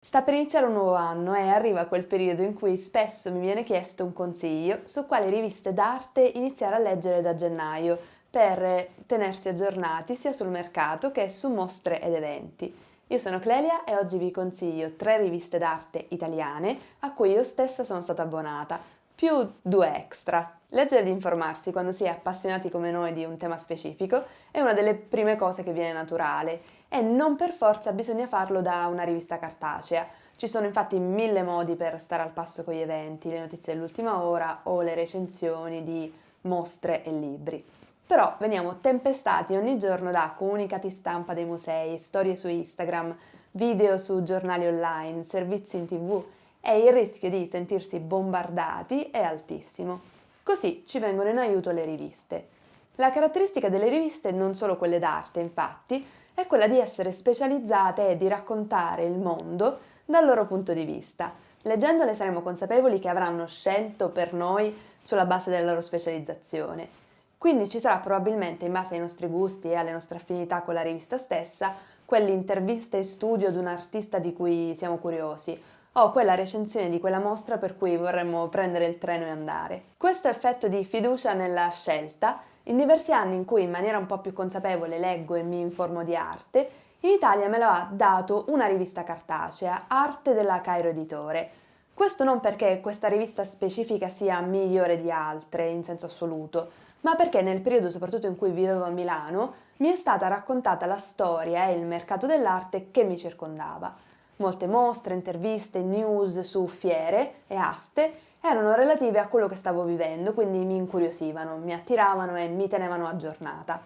Sta per iniziare un nuovo anno e arriva quel periodo in cui spesso mi viene chiesto un consiglio su quali riviste d'arte iniziare a leggere da gennaio per tenersi aggiornati sia sul mercato che su mostre ed eventi. Io sono Clelia e oggi vi consiglio 3 riviste d'arte italiane a cui io stessa sono stata abbonata, più 2 extra. Leggere ed informarsi quando si è appassionati come noi di un tema specifico è una delle prime cose che viene naturale e non per forza bisogna farlo da una rivista cartacea. Ci sono infatti 1000 modi per stare al passo con gli eventi, le notizie dell'ultima ora o le recensioni di mostre e libri. Però veniamo tempestati ogni giorno da comunicati stampa dei musei, storie su Instagram, video su giornali online, servizi in TV e il rischio di sentirsi bombardati è altissimo. Così ci vengono in aiuto le riviste. La caratteristica delle riviste, non solo quelle d'arte infatti, è quella di essere specializzate e di raccontare il mondo dal loro punto di vista. Leggendole saremo consapevoli che avranno scelto per noi sulla base della loro specializzazione. Quindi ci sarà probabilmente, in base ai nostri gusti e alle nostre affinità con la rivista stessa, quell'intervista in studio ad un artista di cui siamo curiosi, o quella recensione di quella mostra per cui vorremmo prendere il treno e andare. Questo effetto di fiducia nella scelta, in diversi anni in cui in maniera un po' più consapevole leggo e mi informo di arte, in Italia me lo ha dato una rivista cartacea, Arte della Cairo Editore. Questo non perché questa rivista specifica sia migliore di altre in senso assoluto, ma perché nel periodo soprattutto in cui vivevo a Milano mi è stata raccontata la storia e il mercato dell'arte che mi circondava. Molte mostre, interviste, news su fiere e aste erano relative a quello che stavo vivendo, quindi mi incuriosivano, mi attiravano e mi tenevano aggiornata.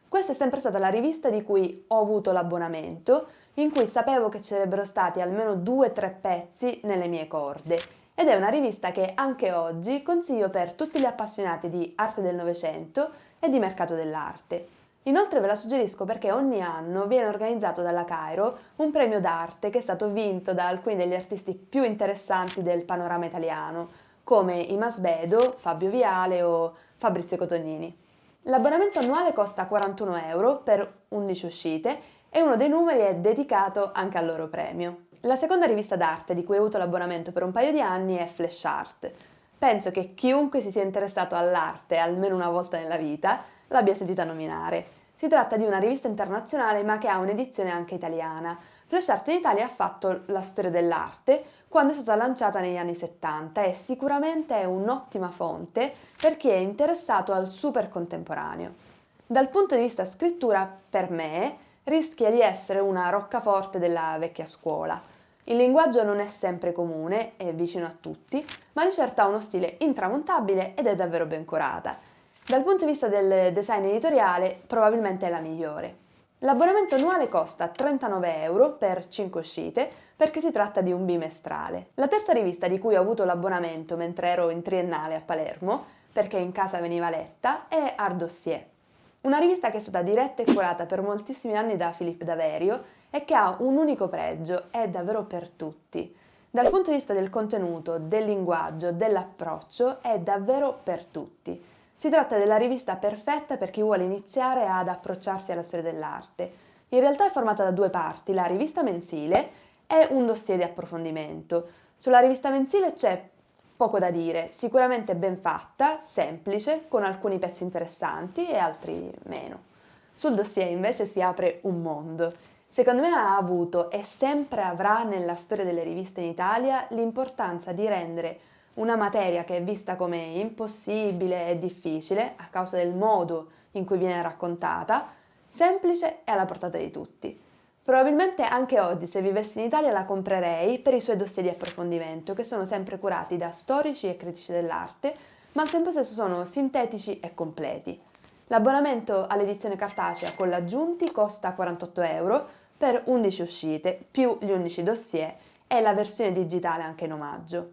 Questa è sempre stata la rivista di cui ho avuto l'abbonamento, in cui sapevo che ci sarebbero stati almeno 2 o 3 pezzi nelle mie corde. Ed è una rivista che anche oggi consiglio per tutti gli appassionati di arte del Novecento e di mercato dell'arte. Inoltre ve la suggerisco perché ogni anno viene organizzato dalla Cairo un premio d'arte che è stato vinto da alcuni degli artisti più interessanti del panorama italiano, come Imas Bedo, Fabio Viale o Fabrizio Cotonini. L'abbonamento annuale costa 41 euro per 11 uscite e uno dei numeri è dedicato anche al loro premio. La seconda rivista d'arte di cui ho avuto l'abbonamento per un paio di anni è Flash Art. Penso che chiunque si sia interessato all'arte almeno una volta nella vita l'abbia sentita nominare. Si tratta di una rivista internazionale ma che ha un'edizione anche italiana. Flash Art in Italia ha fatto la storia dell'arte quando è stata lanciata negli anni 70 e sicuramente è un'ottima fonte per chi è interessato al super contemporaneo. Dal punto di vista scrittura, per me, rischia di essere una roccaforte della vecchia scuola. Il linguaggio non è sempre comune, è vicino a tutti, ma di certo ha uno stile intramontabile ed è davvero ben curata. Dal punto di vista del design editoriale, probabilmente è la migliore. L'abbonamento annuale costa 39 euro per 5 uscite perché si tratta di un bimestrale. La terza rivista di cui ho avuto l'abbonamento mentre ero in triennale a Palermo, perché in casa veniva letta, è Art Dossier. Una rivista che è stata diretta e curata per moltissimi anni da Philippe Daverio e che ha un unico pregio, è davvero per tutti. Dal punto di vista del contenuto, del linguaggio, dell'approccio, è davvero per tutti. Si tratta della rivista perfetta per chi vuole iniziare ad approcciarsi alla storia dell'arte. In realtà è formata da 2 parti, la rivista mensile e un dossier di approfondimento. Sulla rivista mensile c'è poco da dire, sicuramente ben fatta, semplice, con alcuni pezzi interessanti e altri meno. Sul dossier invece si apre un mondo. Secondo me ha avuto e sempre avrà nella storia delle riviste in Italia l'importanza di rendere una materia che è vista come impossibile e difficile a causa del modo in cui viene raccontata, semplice e alla portata di tutti. Probabilmente anche oggi, se vivessi in Italia, la comprerei per i suoi dossier di approfondimento, che sono sempre curati da storici e critici dell'arte, ma al tempo stesso sono sintetici e completi. L'abbonamento all'edizione cartacea con l'aggiunti costa 48 euro per 11 uscite, più gli 11 dossier e la versione digitale anche in omaggio.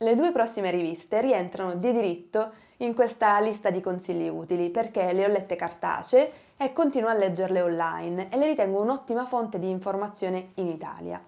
Le 2 prossime riviste rientrano di diritto in questa lista di consigli utili perché le ho lette cartacee e continuo a leggerle online e le ritengo un'ottima fonte di informazione in Italia.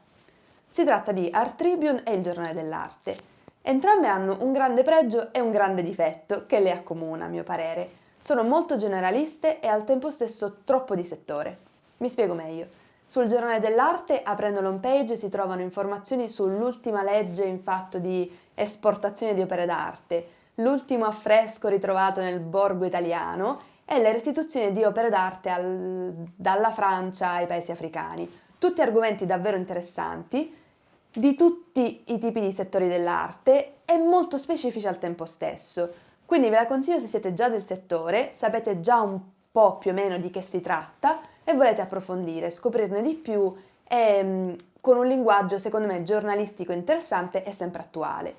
Si tratta di Art Tribune e il Giornale dell'Arte. Entrambe hanno un grande pregio e un grande difetto che le accomuna, a mio parere. Sono molto generaliste e al tempo stesso troppo di settore. Mi spiego meglio. Sul Giornale dell'Arte, aprendo l'home page, si trovano informazioni sull'ultima legge in fatto di esportazione di opere d'arte, l'ultimo affresco ritrovato nel borgo italiano e le restituzioni di opere d'arte dalla Francia ai paesi africani. Tutti argomenti davvero interessanti, di tutti i tipi di settori dell'arte e molto specifici al tempo stesso. Quindi ve la consiglio se siete già del settore, sapete già un po' più o meno di che si tratta e volete approfondire, scoprirne di più e con un linguaggio secondo me giornalistico interessante e sempre attuale.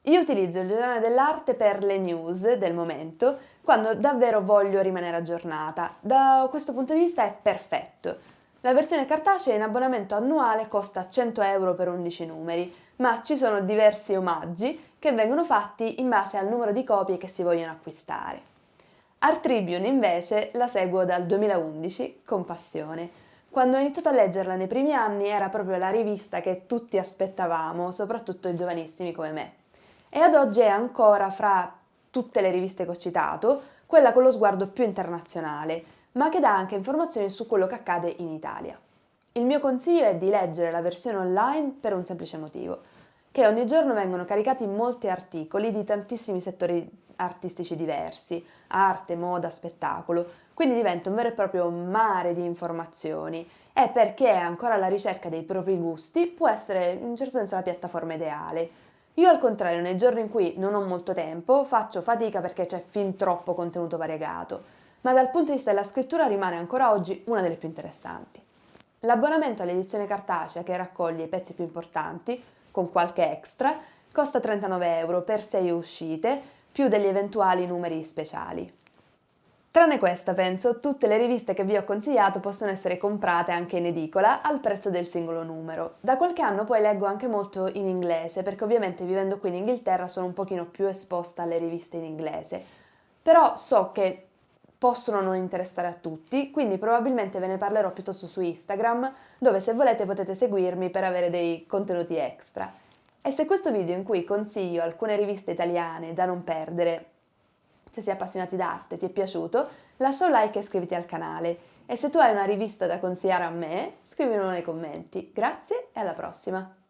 Io utilizzo il Giornale dell'Arte per le news del momento, quando davvero voglio rimanere aggiornata. Da questo punto di vista è perfetto. La versione cartacea in abbonamento annuale costa 100 euro per 11 numeri, ma ci sono diversi omaggi che vengono fatti in base al numero di copie che si vogliono acquistare. Art Tribune invece la seguo dal 2011 con passione. Quando ho iniziato a leggerla nei primi anni era proprio la rivista che tutti aspettavamo, soprattutto i giovanissimi come me. E ad oggi è ancora fra tutte le riviste che ho citato, quella con lo sguardo più internazionale, ma che dà anche informazioni su quello che accade in Italia. Il mio consiglio è di leggere la versione online per un semplice motivo, che ogni giorno vengono caricati molti articoli di tantissimi settori artistici diversi, arte, moda, spettacolo, quindi diventa un vero e proprio mare di informazioni e per chi è ancora alla ricerca dei propri gusti può essere in un certo senso la piattaforma ideale. Io al contrario, nei giorni in cui non ho molto tempo, faccio fatica perché c'è fin troppo contenuto variegato, ma dal punto di vista della scrittura rimane ancora oggi una delle più interessanti. L'abbonamento all'edizione cartacea che raccoglie i pezzi più importanti, con qualche extra, costa 39 euro per 6 uscite, più degli eventuali numeri speciali. Tranne questa, penso, tutte le riviste che vi ho consigliato possono essere comprate anche in edicola al prezzo del singolo numero. Da qualche anno poi leggo anche molto in inglese, perché ovviamente vivendo qui in Inghilterra sono un pochino più esposta alle riviste in inglese. Però so che possono non interessare a tutti, quindi probabilmente ve ne parlerò piuttosto su Instagram, dove se volete potete seguirmi per avere dei contenuti extra. E se questo video in cui consiglio alcune riviste italiane da non perdere, se sei appassionati d'arte, ti è piaciuto, lascia un like e iscriviti al canale. E se tu hai una rivista da consigliare a me, scrivimelo nei commenti. Grazie e alla prossima!